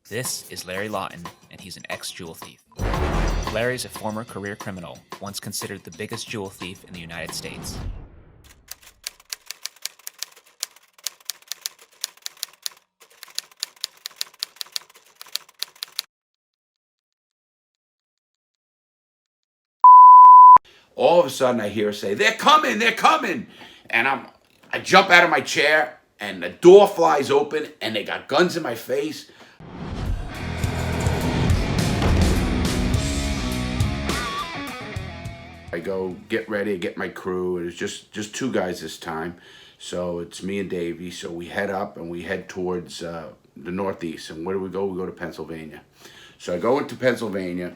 This is Larry Lawton, and he's an ex-jewel thief. Larry's a former career criminal, once considered the biggest jewel thief in the United States. All of a sudden I hear her say, they're coming. And I jump out of my chair and the door flies open and they got guns in my face. I go get ready, I get my crew. It was just two guys this time. So it's me and Davey. So we head up and we head towards the Northeast. And where do we go? We go to Pennsylvania. So I go into Pennsylvania.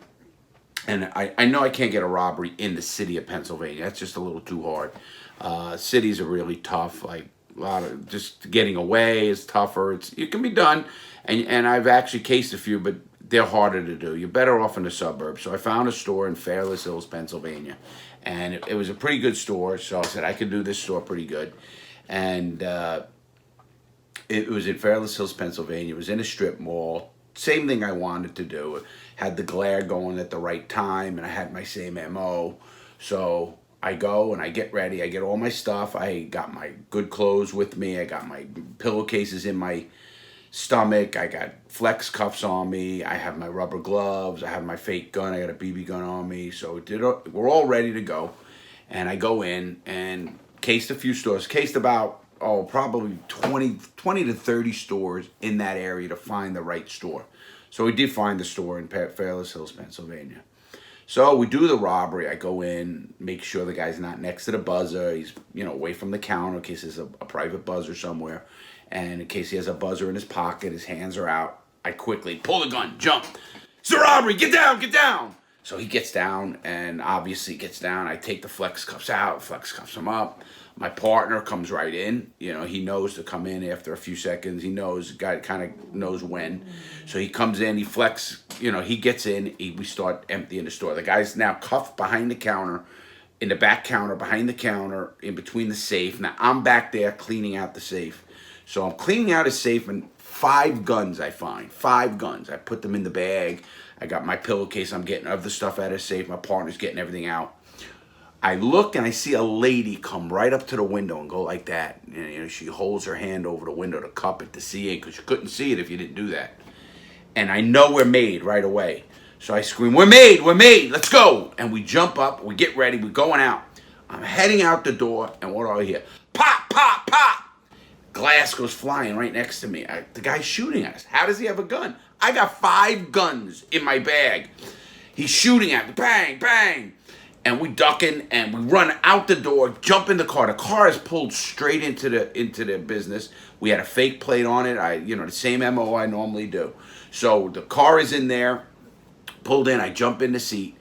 And I know I can't get a robbery in the city of Pennsylvania. That's just a little too hard. Cities are really tough. Like a lot of just getting away is tougher. It can be done, and I've actually cased a few, but they're harder to do. You're better off in the suburbs. So I found a store in Fairless Hills, Pennsylvania, and it was a pretty good store. So I said I could do this store pretty good, and it was in Fairless Hills, Pennsylvania. It was in a strip mall. Same thing I wanted to do. Had the glare going at the right time, and I had my same MO. So I go and I get ready. I get all my stuff. I got my good clothes with me. I got my pillowcases in my stomach. I got flex cuffs on me. I have my rubber gloves. I have my fake gun. I got a BB gun on me. So we're all ready to go. And I go in and cased a few stores. Cased about probably 20 to 30 stores in that area to find the right store. So we did find the store in Fairless Hills, Pennsylvania. So we do the robbery. I go in, make sure the guy's not next to the buzzer. He's, away from the counter in case there's a private buzzer somewhere. And in case he has a buzzer in his pocket, his hands are out, I quickly pull the gun, jump. It's a robbery, get down. So he gets down, and obviously gets down. I take the flex cuffs out, flex cuffs him up. My partner comes right in. He knows to come in after a few seconds. He knows, guy kind of knows when. So he comes in, he flex, he gets in, we start emptying the store. The guy's now cuffed behind the counter, in the back counter, behind the counter, in between the safe. Now I'm back there cleaning out the safe. So I'm cleaning out his safe, and 5 guns I find. 5 guns. I put them in the bag. I got my pillowcase. I'm getting other stuff out of the safe. My partner's getting everything out. I look and I see a lady come right up to the window and go like that. She holds her hand over the window to cup it to see it, because you couldn't see it if you didn't do that. And I know we're made right away. So I scream, we're made, let's go. And we jump up, we get ready, we're going out. I'm heading out the door, and what do I hear? Pop, pop, pop. Glass goes flying right next to me. The guy's shooting at us. How does he have a gun? I got 5 guns in my bag. He's shooting at me. Bang, bang. And we ducking and we run out the door, jump in the car. The car is pulled straight into the business. We had a fake plate on it. The same MO I normally do. So the car is in there, pulled in. I jump in the seat.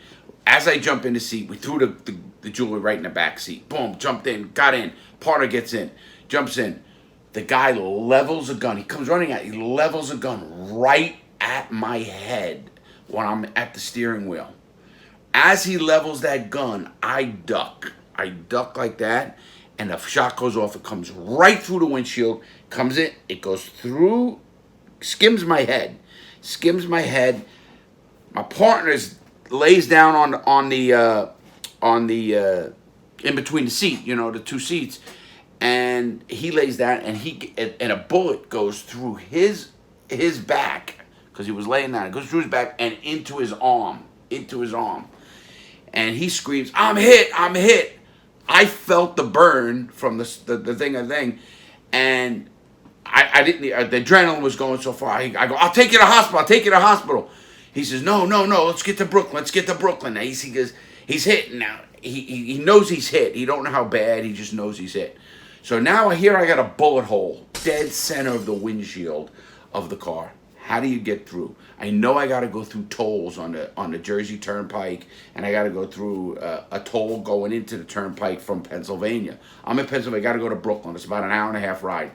As I jump in the seat, we threw the jewelry right in the back seat. Boom, jumped in, got in. Partner gets in, jumps in. The guy levels a gun. He comes running out. He levels a gun right at my head when I'm at the steering wheel. As he levels that gun, I duck. I duck like that, and the shot goes off. It comes right through the windshield, comes in, it goes through, skims my head. My partner lays down on the in between the seat, the 2 seats, and he lays down, and a bullet goes through his back, because he was laying down. It goes through his back and into his arm. And he screams, I'm hit. I felt the burn from the thing, and I didn't, the adrenaline was going so far. I go, I'll take you to hospital. He says, no, let's get to Brooklyn. Now he goes, he's hit now. He knows he's hit. He don't know how bad, he just knows he's hit. So now I got a bullet hole dead center of the windshield of the car. How do you get through? I know I got to go through tolls on the Jersey Turnpike, and I got to go through a toll going into the Turnpike from Pennsylvania. I'm in Pennsylvania. I got to go to Brooklyn. It's about an hour and a half ride.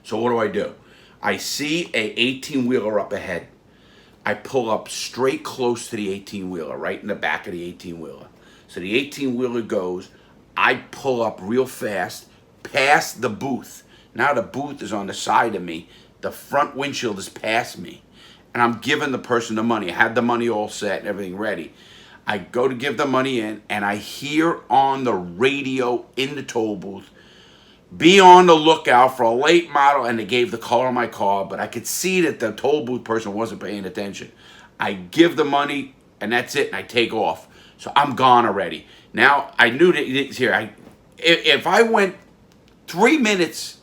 So what do? I see a 18-wheeler up ahead. I pull up straight close to the 18-wheeler, right in the back of the 18-wheeler. So the 18-wheeler goes. I pull up real fast past the booth. Now the booth is on the side of me. the front windshield is past me, and I'm giving the person the money. I had the money all set and everything ready. I go to give the money in, and I hear on the radio in the toll booth, be on the lookout for a late model, and they gave the color of my car, but I could see that the toll booth person wasn't paying attention. I give the money, and that's it, and I take off. So I'm gone already. Now, I knew that it's here. If I went 3 minutes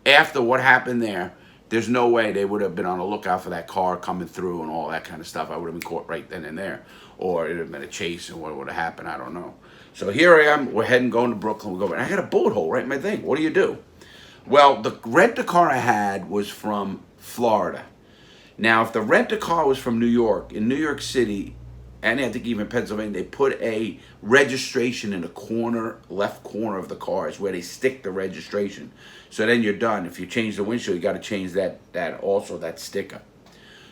after what happened there's no way they would have been on the lookout for that car coming through and all that kind of stuff. I would have been caught right then and there. Or it would have been a chase, and what would have happened, I don't know. So here I am, we're heading, going to Brooklyn. We go, and I got a bullet hole right in my thing. What do you do? Well, the rent-a-car I had was from Florida. Now, if the rent-a-car was from New York, in New York City, and I think even Pennsylvania, they put a registration in the corner, left corner of the car is where they stick the registration. So then you're done. If you change the windshield, you got to change that sticker.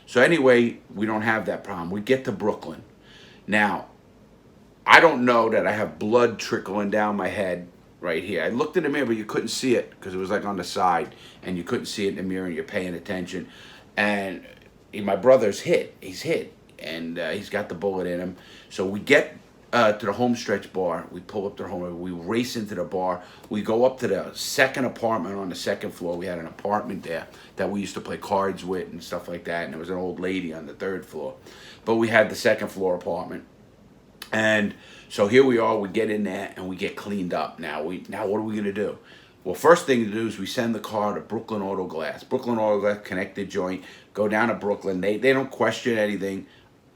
So anyway, we don't have that problem. We get to Brooklyn. Now, I don't know that I have blood trickling down my head right here. I looked in the mirror, but you couldn't see it because it was like on the side, and you couldn't see it in the mirror, and you're paying attention. And my brother's hit. He's hit, and he's got the bullet in him. So we get to the home stretch bar. We pull up to the home. We race into the bar. We go up to the second apartment on the second floor. We had an apartment there that we used to play cards with and stuff like that. And there was an old lady on the third floor. But we had the second floor apartment. And so here we are. We get in there and we get cleaned up. Now what are we going to do? Well, first thing to do is we send the car to Brooklyn Auto Glass. Brooklyn Auto Glass, connected joint. Go down to Brooklyn. They don't question anything.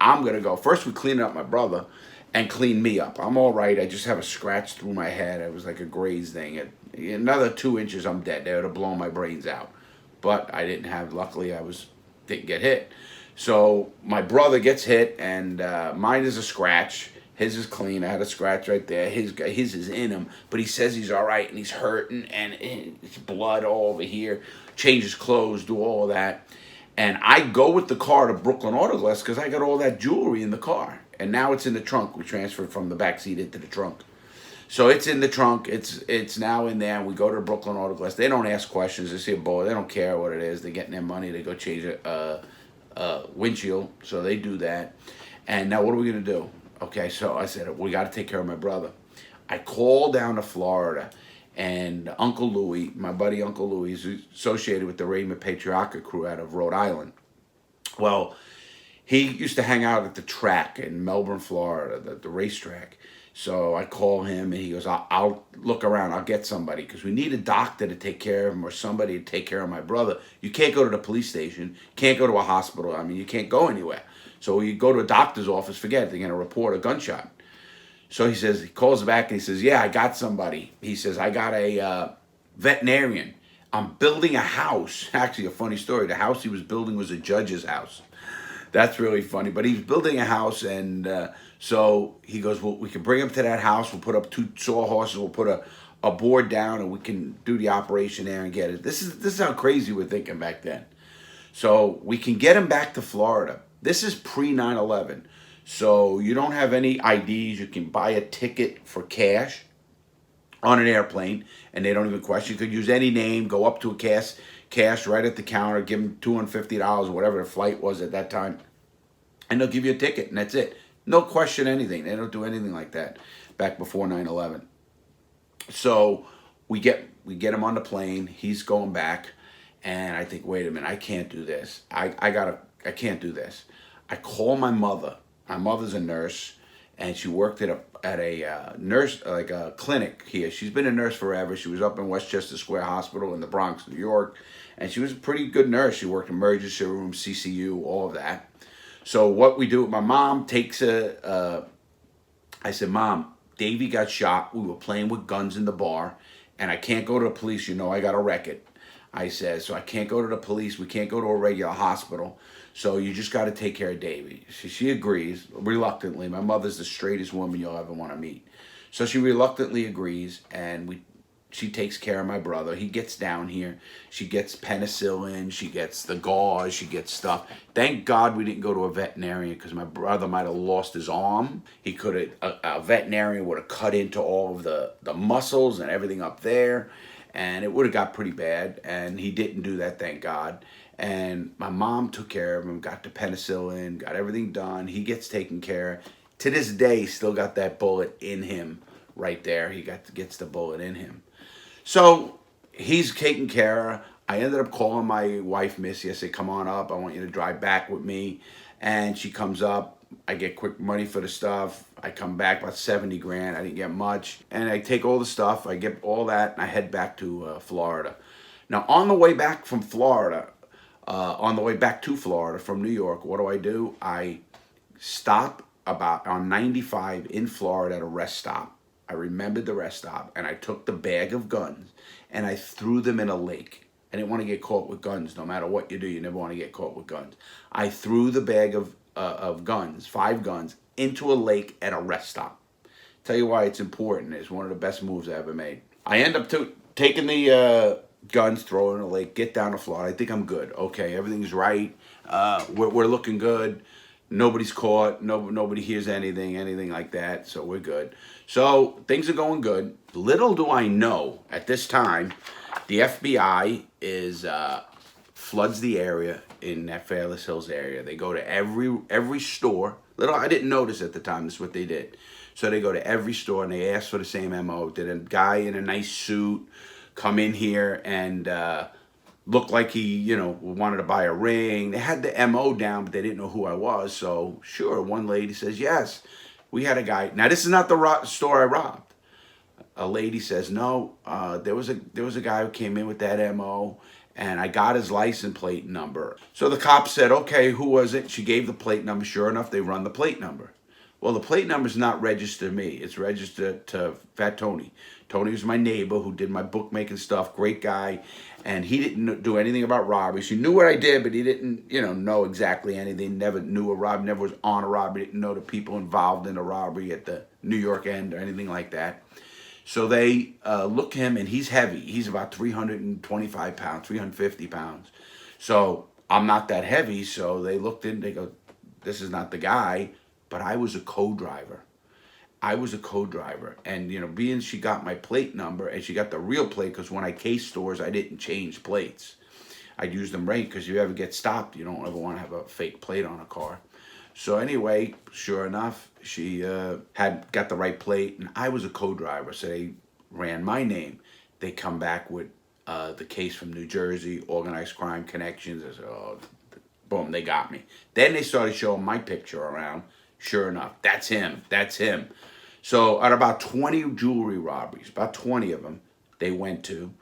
I'm going to go. First, we clean up my brother and clean me up. I'm all right. I just have a scratch through my head. It was like a grazed thing. Another 2 inches, I'm dead. They would have blown my brains out. But I didn't have, luckily, didn't get hit. So my brother gets hit, and mine is a scratch. His is clean. I had a scratch right there. His is in him, but he says he's all right, and he's hurting, and it's blood all over here. Change his clothes, do all of that. And I go with the car to Brooklyn Auto Glass because I got all that jewelry in the car. And now it's in the trunk. We transferred from the back seat into the trunk. So it's in the trunk. It's now in there, and we go to Brooklyn Auto Glass. They don't ask questions. They see a bullet. They don't care what it is. They're getting their money. They go change a windshield, so they do that. And now what are we going to do? Okay, so I said, we got to take care of my brother. I call down to Florida, and Uncle Louie, my buddy Uncle Louie, is associated with the Raymond Patriarca crew out of Rhode Island. Well, he used to hang out at the track in Melbourne, Florida, the racetrack. So I call him, and he goes, I'll look around. I'll get somebody, because we need a doctor to take care of him or somebody to take care of my brother. You can't go to the police station. Can't go to a hospital. I mean, you can't go anywhere. So you go to a doctor's office, forget it. They're going to report a gunshot. So he calls back, and he says, yeah, I got somebody. He says, I got a veterinarian. I'm building a house. Actually, a funny story. The house he was building was a judge's house. That's really funny. But he's building a house, and so he goes, well, we can bring him to that house. We'll put up 2 sawhorses. We'll put a board down, and we can do the operation there and get it. This is how crazy we're thinking back then. So we can get him back to Florida. This is pre-9/11. So you don't have any IDs. You can buy a ticket for cash on an airplane, and they don't even question. You could use any name, go up to a cash right at the counter, give them $250 or whatever the flight was at that time, and they'll give you a ticket, and that's it. No question anything. They don't do anything like that back before 9/11. So we get him on the plane. He's going back, and I think, wait a minute, I can't do this. I can't do this. I call my mother. My mother's a nurse, and she worked at a nurse, like a clinic here. She's been a nurse forever. She was up in Westchester Square Hospital in the Bronx, New York, and she was a pretty good nurse. She worked emergency room, CCU, all of that. So what we do, my mom takes I said, Mom, Davey got shot. We were playing with guns in the bar, and I can't go to the police. You know I got a record. I said, so I can't go to the police. We can't go to a regular hospital. So you just got to take care of Davey. She agrees, reluctantly. My mother's the straightest woman you'll ever want to meet. So she reluctantly agrees, and she takes care of my brother. He gets down here. She gets penicillin. She gets the gauze. She gets stuff. Thank God we didn't go to a veterinarian, because my brother might have lost his arm. He could have, a veterinarian would have cut into all of the muscles and everything up there, and it would have got pretty bad, and he didn't do that, thank God. And my mom took care of him, got the penicillin, got everything done. He gets taken care of. To this day, still got that bullet in him right there. He gets the bullet in him. So he's taken care of. I ended up calling my wife, Missy. I said, come on up. I want you to drive back with me. And she comes up. I get quick money for the stuff. I come back about 70 grand. I didn't get much. And I take all the stuff. I get all that. And I head back to Florida. Now, on the way back from Florida, on the way back to Florida from New York, what do? I stop about on 95 in Florida at a rest stop. I remembered the rest stop, and I took the bag of guns and I threw them in a lake. I didn't want to get caught with guns. No matter what you do, you never want to get caught with guns. I threw the bag of guns, 5 guns, into a lake at a rest stop. Tell you why it's important. It's one of the best moves I ever made. I end up taking the guns, throw it in a lake, get down to Florida. I think I'm good. Okay, everything's right. We're looking good. Nobody's caught. Nobody hears anything like that. So we're good. So things are going good. Little do I know at this time, the FBI is floods the area in that Fairless Hills area. They go to every store. I didn't notice at the time. This is what they did. So they go to every store and they ask for the same MO. Did a guy in a nice suit come in here and looked like he, wanted to buy a ring? They had the MO down, but they didn't know who I was. So sure, one lady says, yes, we had a guy. Now this is not the store I robbed. A lady says, no, there was a guy who came in with that MO, and I got his license plate number. So the cop said, okay, who was it? She gave the plate number. Sure enough, they run the plate number. Well, the plate number's not registered to me. It's registered to Fat Tony. Tony was my neighbor who did my bookmaking stuff. Great guy. And he didn't do anything about robberies. He knew what I did, but he didn't, know exactly anything. Never knew a robbery. Never was on a robbery. Didn't know the people involved in a robbery at the New York end or anything like that. So they look him, and he's heavy. He's about 325 pounds, 350 pounds. So I'm not that heavy. So they looked in. They go, this is not the guy. But I was a co-driver. And, being she got my plate number, and she got the real plate, because when I case stores, I didn't change plates. I'd use them right, because if you ever get stopped, you don't ever want to have a fake plate on a car. So anyway, sure enough, she had got the right plate, and I was a co-driver, so they ran my name. They come back with the case from New Jersey, organized crime connections. I said, oh, boom, they got me. Then they started showing my picture around. Sure enough, that's him. So at about 20 jewelry robberies, about 20 of them, they went to.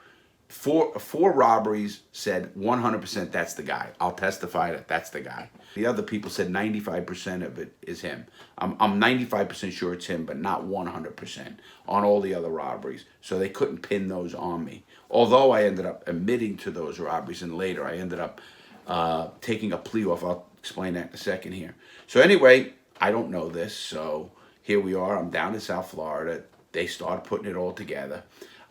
Four robberies said 100% that's the guy. I'll testify that that's the guy. The other people said 95% of it is him. I'm 95% sure it's him, but not 100% on all the other robberies. So they couldn't pin those on me. Although I ended up admitting to those robberies, and later I ended up taking a plea off. I'll explain that in a second here. So anyway, I don't know this, so here we are. I'm down in South Florida. They started putting it all together.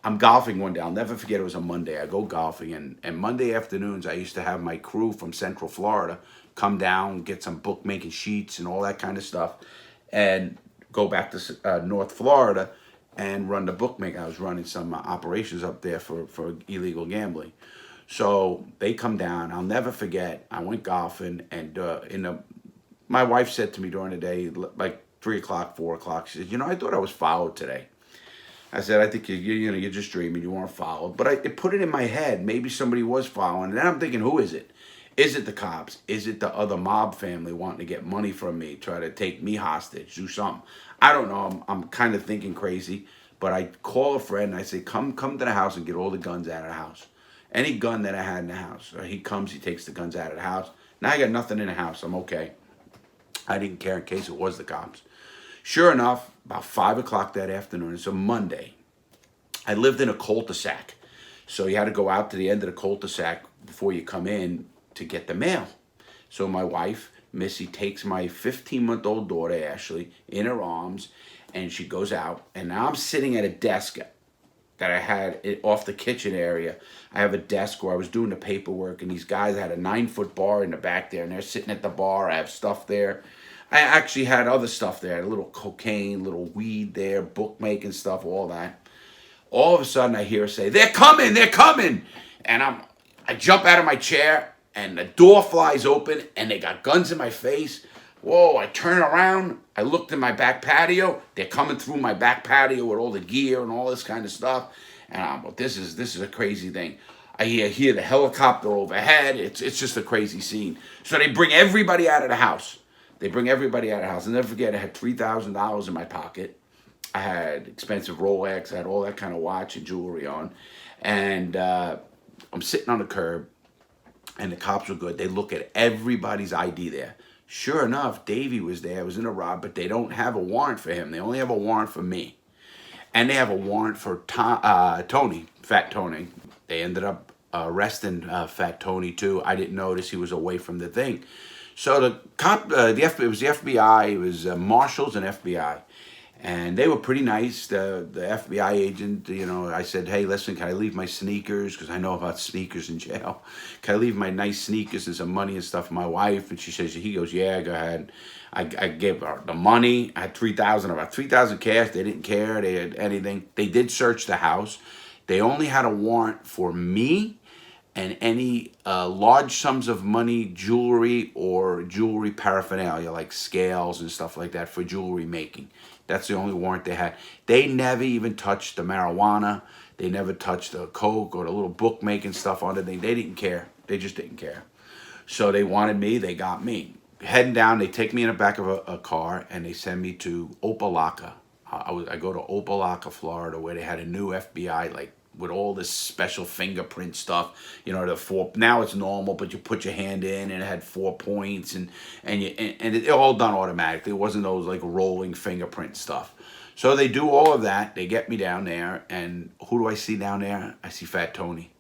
I'm golfing one day. I'll never forget, it was a Monday. I go golfing, and Monday afternoons, I used to have my crew from Central Florida come down, get some bookmaking sheets and all that kind of stuff, and go back to North Florida and run the bookmaking. I was running some operations up there for illegal gambling. So they come down. I'll never forget, I went golfing, and my wife said to me during the day, like 3 o'clock, 4 o'clock, she said, I thought I was followed today. I said, I think you're just dreaming. You weren't followed. But it put it in my head. Maybe somebody was following. And then I'm thinking, who is it? Is it the cops? Is it the other mob family wanting to get money from me, try to take me hostage, do something? I don't know. I'm kind of thinking crazy. But I call a friend and I say, come to the house and get all the guns out of the house. Any gun that I had in the house. He comes, he takes the guns out of the house. Now I got nothing in the house. I'm okay. I didn't care in case it was the cops. Sure enough, about 5 o'clock that afternoon, it's a Monday, I lived in a cul-de-sac. So you had to go out to the end of the cul-de-sac before you come in to get the mail. So my wife, Missy, takes my 15-month-old daughter, Ashley, in her arms, and she goes out. And now I'm sitting at a desk that I had off the kitchen area. I have a desk where I was doing the paperwork, and these guys had a 9-foot bar in the back there, and they're sitting at the bar. I have stuff there. I actually had other stuff there, a little cocaine, little weed there, bookmaking stuff, all that. All of a sudden, I hear her say, they're coming! And I jump out of my chair, and the door flies open, and they got guns in my face. Whoa, I turn around, I looked in my back patio, they're coming through my back patio with all the gear and all this kind of stuff, and I'm like, this is a crazy thing. I hear the helicopter overhead, it's just a crazy scene. So they bring everybody out of the house. I'll never forget, I had $3,000 in my pocket. I had expensive Rolex, I had all that kind of watch and jewelry on, and I'm sitting on the curb, and the cops were good. They look at everybody's ID there. Sure enough, Davey was there. I was in a rob, but they don't have a warrant for him. They only have a warrant for me. And they have a warrant for Tony, Fat Tony. They ended up arresting Fat Tony, too. I didn't notice he was away from the thing. So the cop, it was the FBI, it was marshals and FBI. And they were pretty nice. The FBI agent, I said, hey, listen, can I leave my sneakers? Because I know about sneakers in jail. Can I leave my nice sneakers and some money and stuff for my wife? And he goes, yeah, go ahead. I gave her the money. I had about $3,000 cash. They didn't care. They had anything. They did search the house. They only had a warrant for me and any large sums of money, jewelry, or jewelry paraphernalia, like scales and stuff like that for jewelry making. That's the only warrant they had. They never even touched the marijuana. They never touched the coke or the little bookmaking stuff on it. They didn't care. They just didn't care. So they wanted me. They got me. Heading down, they take me in the back of a car, and they send me to Opelika. I go to Opelika, Florida, where they had a new FBI, like, with all this special fingerprint stuff, now it's normal, but you put your hand in and it had 4 points and it all done automatically. It wasn't those like rolling fingerprint stuff. So they do all of that. They get me down there, and who do I see down there? I see Fat Tony.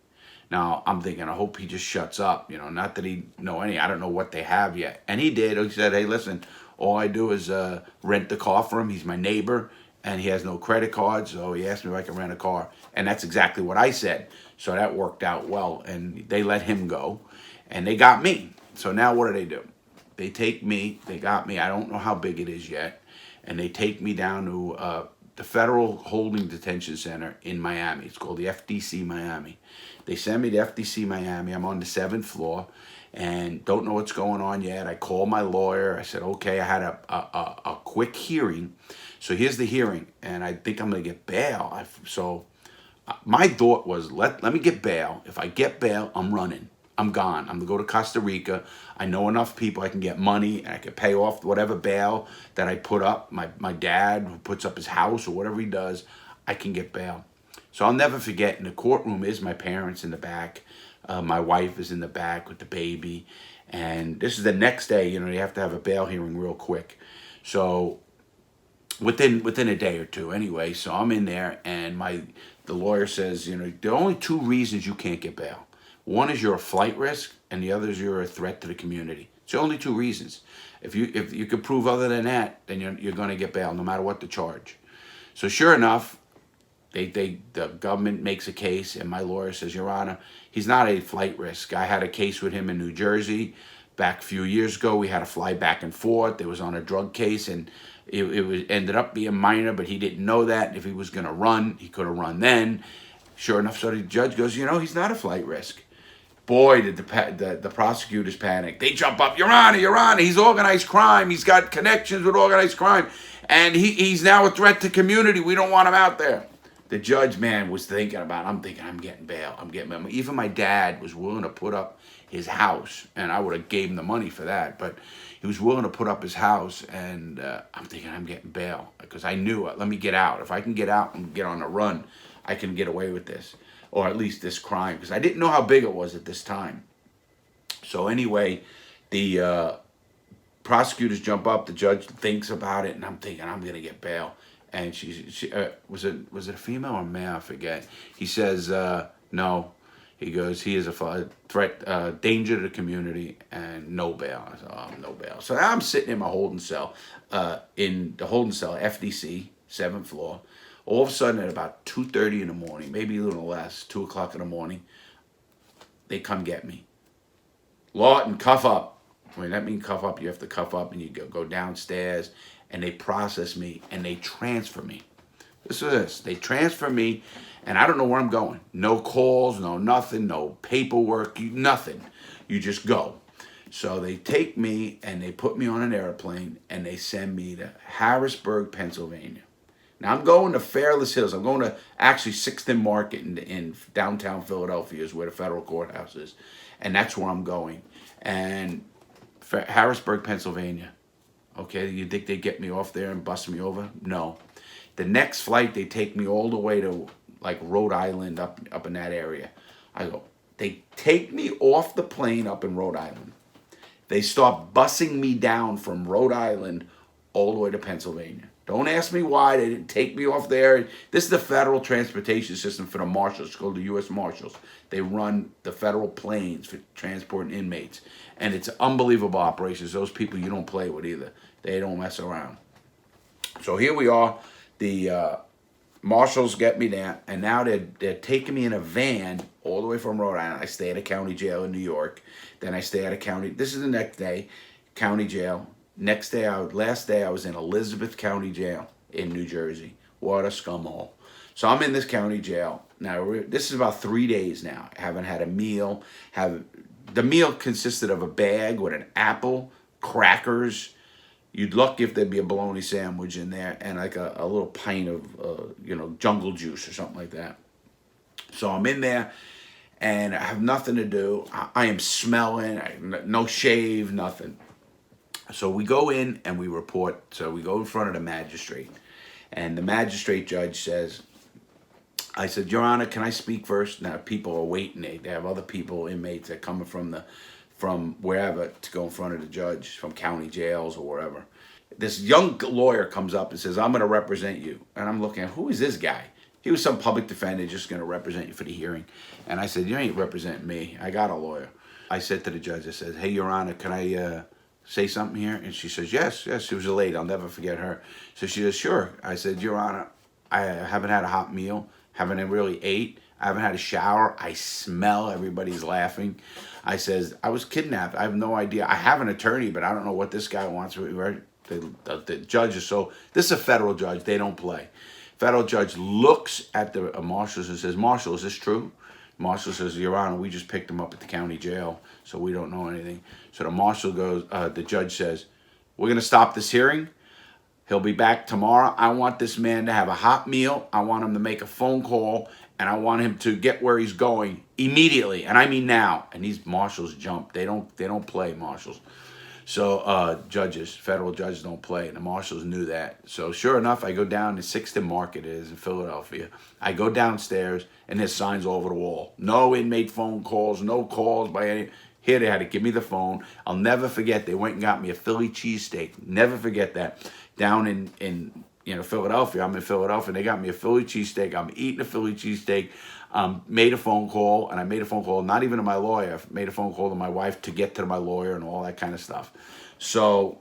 Now I'm thinking, I hope he just shuts up. Not that he know any. I don't know what they have yet. And he did. He said, hey, listen, all I do is rent the car for him. He's my neighbor. And he has no credit card, so he asked me if I can rent a car. And that's exactly what I said. So that worked out well. And they let him go. And they got me. So now what do? They take me. They got me. I don't know how big it is yet. And they take me down to the Federal Holding Detention Center in Miami. It's called the FDC Miami. They send me to FDC Miami. I'm on the 7th floor. And don't know what's going on yet. I called my lawyer. I said, okay, I had a quick hearing. So here's the hearing, and I think I'm going to get bail. My thought was, let me get bail. If I get bail, I'm running. I'm gone. I'm going to go to Costa Rica. I know enough people. I can get money, and I can pay off whatever bail that I put up. My dad, who puts up his house or whatever he does, I can get bail. So I'll never forget, in the courtroom is my parents in the back. My wife is in the back with the baby. And this is the next day. You have to have a bail hearing real quick. So within a day or two anyway. So I'm in there, and the lawyer says, there are only 2 reasons you can't get bail. One is you're a flight risk, and the other is you're a threat to the community. It's the only 2 reasons. If you could prove other than that, then you're going to get bail, no matter what the charge. So sure enough, the government makes a case, and my lawyer says, Your Honor, he's not a flight risk. I had a case with him in New Jersey back a few years ago. We had to fly back and forth. It was on a drug case, and it ended up being minor, but he didn't know that. If he was going to run, he could have run then. Sure enough, so the judge goes, he's not a flight risk. Boy, did the prosecutors panic. They jump up, Your Honor, he's organized crime. He's got connections with organized crime, and he's now a threat to community. We don't want him out there. The judge, man, was thinking about it. I'm thinking, I'm getting bail. Even my dad was willing to put up his house, and I would have gave him the money for that, but he was willing to put up his house, and I'm thinking, I'm getting bail, because I knew, let me get out. If I can get out and get on a run, I can get away with this, or at least this crime, because I didn't know how big it was at this time. So anyway, the prosecutors jump up, the judge thinks about it, and I'm thinking, I'm going to get bail. And she was it a female or male? I forget. He says, no. He goes, he is a threat, danger to the community, and no bail. I said, no bail. So now I'm sitting in my holding cell, in the holding cell, FDC, 7th floor. All of a sudden, at about 2:30 in the morning, maybe a little less, 2 o'clock in the morning, they come get me. Lawton, cuff up. When that means cuff up, you have to cuff up, and you go downstairs, and they process me, and they transfer me This is this. They transfer me, and I don't know where I'm going. No calls, no nothing, no paperwork, nothing. You just go. So they take me and they put me on an airplane and they send me to Harrisburg, Pennsylvania. Now I'm going to Fairless Hills. I'm going to actually 6th and Market in downtown Philadelphia is where the federal courthouse is. And that's where I'm going. And Harrisburg, Pennsylvania. Okay, you think they get me off there and bust me over? No. The next flight, they take me all the way to like Rhode Island, up in that area. They take me off the plane up in Rhode Island. They start bussing me down from Rhode Island all the way to Pennsylvania. Don't ask me why they didn't take me off there. This is the federal transportation system for the marshals. It's called the U.S. Marshals. They run the federal planes for transporting inmates. And it's unbelievable operations. Those people you don't play with either. They don't mess around. So here we are. The marshals get me there, and now they're taking me in a van all the way from Rhode Island. I stay at a county jail in New York. Then I stay at a county. This is the next day, county jail. Last day I was in Elizabeth County Jail in New Jersey. What a scumhole. So I'm in this county jail. Now, this is about 3 days now. I haven't had a meal. The meal consisted of a bag with an apple, crackers. You'd look if there'd be a bologna sandwich in there and like a little pint of, jungle juice or something like that. So I'm in there and I have nothing to do. I am smelling, no shave, nothing. So we go in and we report. So we go in front of the magistrate. And the magistrate judge says, I said, Your Honor, can I speak first? Now, people are waiting. They have other people, inmates that are coming from wherever to go in front of the judge, from county jails or wherever. This young lawyer comes up and says, I'm going to represent you. And I'm looking, who is this guy? He was some public defender just going to represent you for the hearing. And I said, you ain't representing me. I got a lawyer. I said to the judge, I said, hey, Your Honor, can I say something here? And she says, yes. She was a lady. I'll never forget her. So she says, sure. I said, Your Honor, I haven't had a hot meal. Haven't really ate. I haven't had a shower. I smell. Everybody's laughing. I says, I was kidnapped. I have no idea. I have an attorney, but I don't know what this guy wants. The judge is this is a federal judge. They don't play. Federal judge looks at the marshals and says, Marshal, is this true? Marshal says, Your Honor, we just picked him up at the county jail, so we don't know anything. So the marshal goes, the judge says, we're going to stop this hearing. He'll be back tomorrow. I want this man to have a hot meal. I want him to make a phone call, and I want him to get where he's going immediately. And I mean now. And these marshals jump. They don't play, marshals. So federal judges don't play, and the marshals knew that. So sure enough, I go down to 6th and Market, it is in Philadelphia. I go downstairs, and there's signs all over the wall. No inmate phone calls, no calls by any. Here they had to give me the phone. I'll never forget. They went and got me a Philly cheesesteak. Never forget that. Down in Philadelphia. I'm in Philadelphia. And they got me a Philly cheesesteak. I'm eating a Philly cheesesteak. Made a phone call, and I made a phone call, not even to my lawyer. I made a phone call to my wife to get to my lawyer and all that kind of stuff. So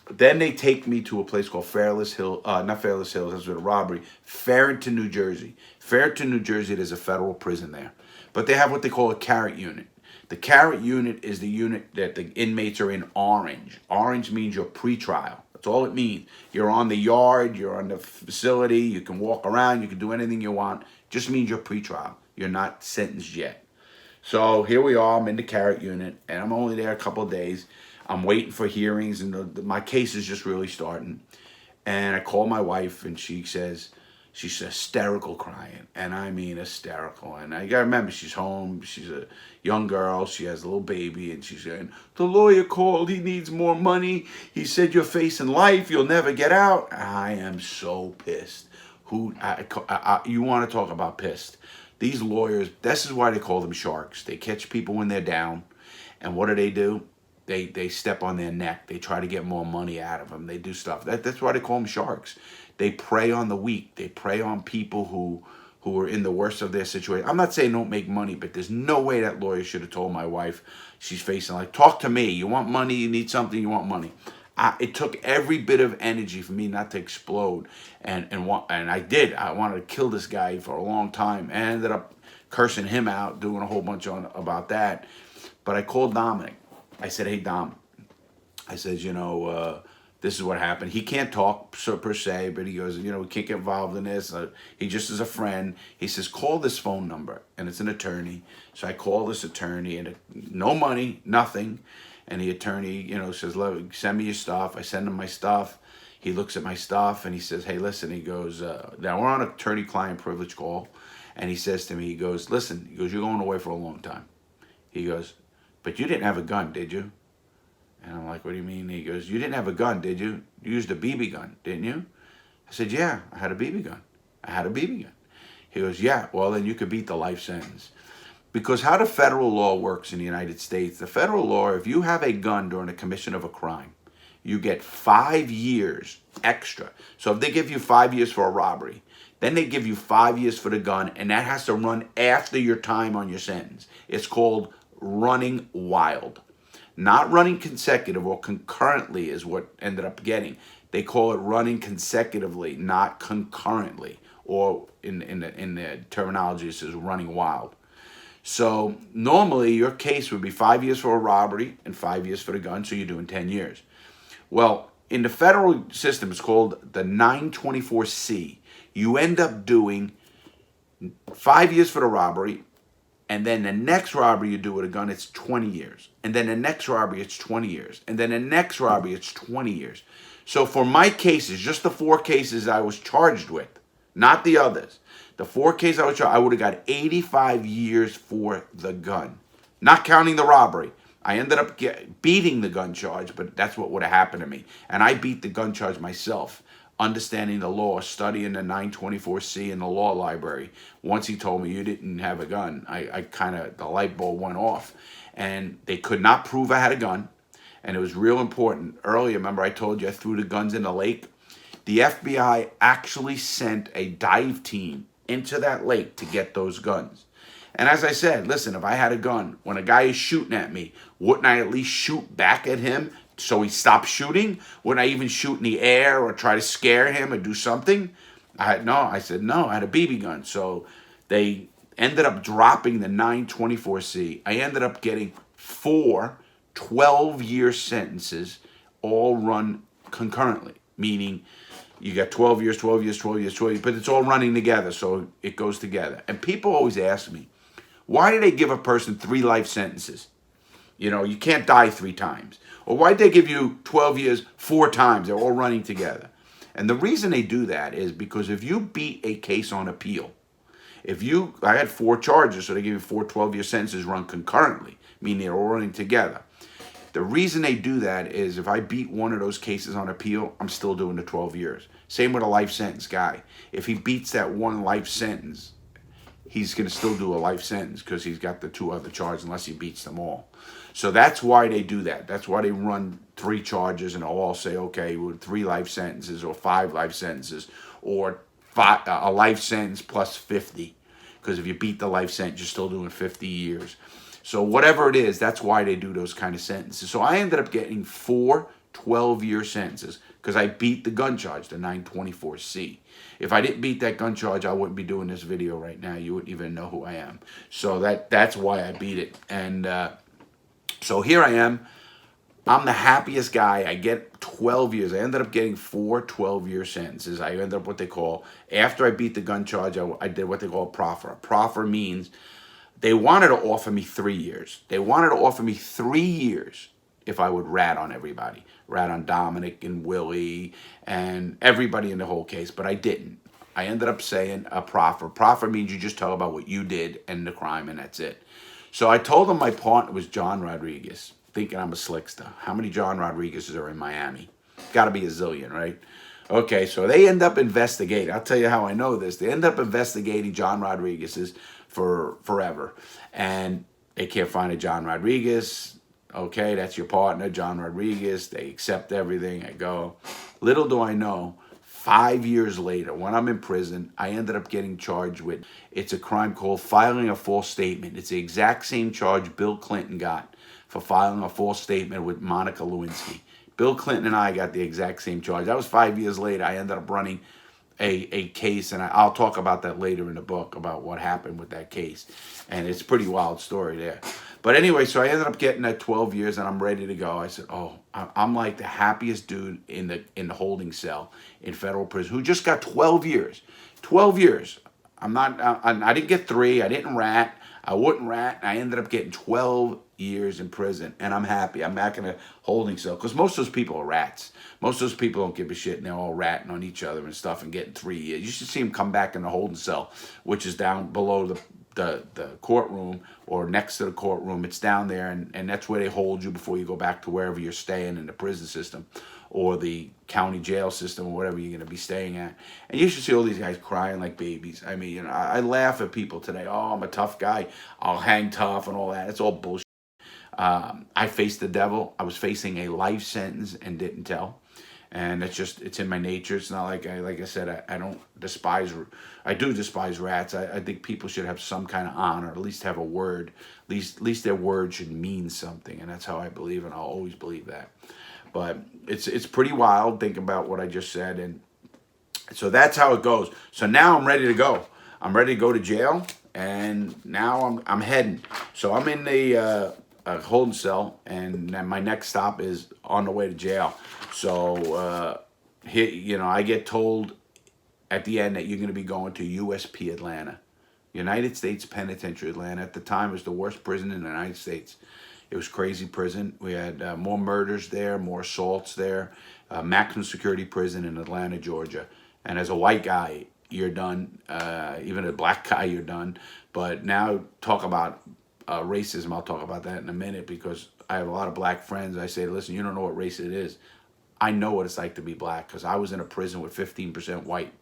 then they take me to a place called Fairless Hills. Not Fairless Hills. That's with a robbery. Farrington, New Jersey. Farrington, New Jersey. There's a federal prison there, but they have what they call a carrot unit. The carrot unit is the unit that the inmates are in orange. Orange means you're pretrial. That's all it means. You're on the yard, you're on the facility, you can walk around, you can do anything you want. Just means you're pretrial. You're not sentenced yet. So here we are, I'm in the carrot unit, and I'm only there a couple of days. I'm waiting for hearings, and my case is just really starting. And I call my wife, and she's hysterical crying, and I mean hysterical. And I gotta remember, she's home, she's a young girl, she has a little baby, and she's saying, the lawyer called, he needs more money, he said you're facing life, you'll never get out. I am so pissed. You want to talk about pissed? These lawyers, this is why they call them sharks. They catch people when they're down, and what do? They step on their neck. They try to get more money out of them. They do stuff. That's why they call them sharks. They prey on the weak. They prey on people who are in the worst of their situation. I'm not saying don't make money, but there's no way that lawyer should have told my wife she's facing like, talk to me. You want money? You need something? You want money? It took every bit of energy for me not to explode, and I did. I wanted to kill this guy for a long time, and I ended up cursing him out, doing a whole bunch about that. But I called Dominic. I said, hey, Dom. I said, this is what happened. He can't talk per se, but he goes, we can't get involved in this. He just is a friend. He says, call this phone number, and it's an attorney. So I call this attorney, and no money, nothing. And the attorney, says, send me your stuff. I send him my stuff. He looks at my stuff, and he says, hey, listen. He goes, now we're on an attorney-client privilege call. And he says to me, he goes, listen, you're going away for a long time. He goes, but you didn't have a gun, did you? And I'm like, what do you mean? He goes, you didn't have a gun, did you? You used a BB gun, didn't you? I said, yeah, I had a BB gun. I had a BB gun. He goes, yeah, well, then you could beat the life sentence. Because how the federal law works in the United States, the federal law, if you have a gun during the commission of a crime, you get 5 years extra. So if they give you 5 years for a robbery, then they give you 5 years for the gun, and that has to run after your time on your sentence. It's called running wild. Not running consecutive or concurrently is what ended up getting. They call it running consecutively, not concurrently. Or in the terminology, it says running wild. So normally your case would be 5 years for a robbery and 5 years for the gun, so you're doing 10 years. Well, in the federal system, it's called the 924C. You end up doing 5 years for the robbery, and then the next robbery you do with a gun, it's 20 years. And then the next robbery, it's 20 years. And then the next robbery, it's 20 years. So for my cases, just the 4 cases I was charged with, not the others, the 4 cases I was charged, I would have got 85 years for the gun. Not counting the robbery. I ended up beating the gun charge, but that's what would have happened to me. And I beat the gun charge myself, understanding the law, studying the 924C in the law library. Once he told me you didn't have a gun, I kind of, the light bulb went off. And they could not prove I had a gun. And it was real important. Earlier, remember I told you I threw the guns in the lake? The FBI actually sent a dive team into that lake to get those guns. And as I said, listen, if I had a gun, when a guy is shooting at me, wouldn't I at least shoot back at him so he stops shooting? Wouldn't I even shoot in the air or try to scare him or do something? I said, no, I had a BB gun. So they ended up dropping the 924C. I ended up getting 4 12-year sentences all run concurrently, meaning you got 12 years, 12 years, 12 years, 12 years, but it's all running together, so it goes together. And people always ask me, why do they give a person 3 life sentences? You can't die 3 times. Or why did they give you 12 years 4 times? They're all running together. And the reason they do that is because if you beat a case on appeal, I had 4 charges, so they give you 4 12-year sentences run concurrently, meaning they're all running together. The reason they do that is if I beat one of those cases on appeal, I'm still doing the 12 years. Same with a life sentence guy. If he beats that 1 life sentence, he's going to still do a life sentence because he's got the 2 other charges unless he beats them all. So that's why they do that. That's why they run 3 charges and they'll all say, okay, with 3 life sentences or 5 life sentences or a life sentence plus 50. Because if you beat the life sentence, you're still doing 50 years. So whatever it is, that's why they do those kind of sentences. So I ended up getting 4 12-year sentences because I beat the gun charge, the 924C. If I didn't beat that gun charge, I wouldn't be doing this video right now. You wouldn't even know who I am. So that's why I beat it. And so here I am. I'm the happiest guy. I get 12 years. I ended up getting 4 12-year sentences. I ended up what they call, after I beat the gun charge, I did what they call a proffer. A proffer means they wanted to offer me 3 years. They wanted to offer me 3 years if I would rat on everybody. Rat on Dominic and Willie and everybody in the whole case, but I didn't. I ended up saying a proffer. Proffer means you just tell about what you did and the crime, and that's it. So I told them my partner was John Rodriguez, thinking I'm a slickster. How many John Rodriguez's are in Miami? Got to be a zillion, right? Okay, so they end up investigating. I'll tell you how I know this. They end up investigating John Rodriguez's for forever. And they can't find a John Rodriguez. Okay, that's your partner, John Rodriguez. They accept everything. I go. Little do I know, 5 years later, when I'm in prison, I ended up getting charged with, it's a crime called filing a false statement. It's the exact same charge Bill Clinton got for filing a false statement with Monica Lewinsky. Bill Clinton and I got the exact same charge. That was 5 years later. I ended up running a case, and I'll talk about that later in the book about what happened with that case, and it's a pretty wild story there. But anyway, so I ended up getting that 12 years, and I'm ready to go. I said, "Oh, I'm like the happiest dude in the holding cell in federal prison who just got 12 years. 12 years. I didn't get 3. I didn't rat. I wouldn't rat. I ended up getting 12 years in prison, and I'm happy. I'm back in a holding cell because most of those people are rats. Most of those people don't give a shit, and they're all ratting on each other and stuff and getting 3 years. You should see them come back in the holding cell, which is down below the courtroom or next to the courtroom. It's down there, and that's where they hold you before you go back to wherever you're staying in the prison system or the county jail system or whatever you're going to be staying at. And you should see all these guys crying like babies. I mean, I laugh at people today. Oh, I'm a tough guy. I'll hang tough and all that. It's all bullshit. I faced the devil. I was facing a life sentence and didn't tell. And it's in my nature. It's not like I said, I don't despise, I do despise rats. I think people should have some kind of honor, at least have a word. At least their word should mean something. And that's how I believe, and I'll always believe that. But it's pretty wild thinking about what I just said. And so that's how it goes. So now I'm ready to go. I'm ready to go to jail. And now I'm heading. So I'm in the holding cell, and then my next stop is on the way to jail. So, I get told at the end that you're going to be going to USP Atlanta, United States Penitentiary Atlanta. At the time, it was the worst prison in the United States. It was crazy prison. We had more murders there, more assaults there, maximum security prison in Atlanta, Georgia. And as a white guy, you're done. Even a black guy, you're done. But now talk about racism. I'll talk about that in a minute because I have a lot of black friends. I say, listen, you don't know what race it is. I know what it's like to be black because I was in a prison with 15% white,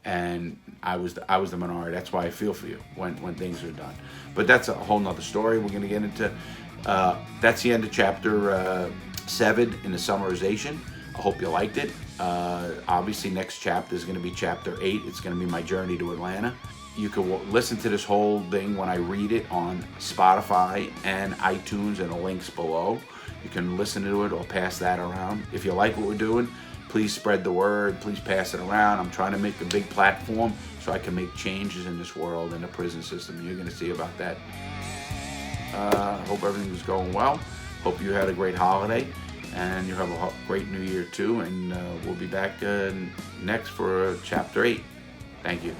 and I was the minority. That's why I feel for you when things are done. But that's a whole nother story we're going to get into. That's the end of chapter 7 in the summarization. I hope you liked it. Obviously, next chapter is going to be chapter 8. It's going to be my journey to Atlanta. You can listen to this whole thing when I read it on Spotify and iTunes, and the links below. You can listen to it or pass that around. If you like what we're doing, please spread the word. Please pass it around. I'm trying to make a big platform so I can make changes in this world, in the prison system. You're going to see about that. Hope everything was going well. Hope you had a great holiday, and you have a great new year too. And we'll be back next for chapter 8. Thank you.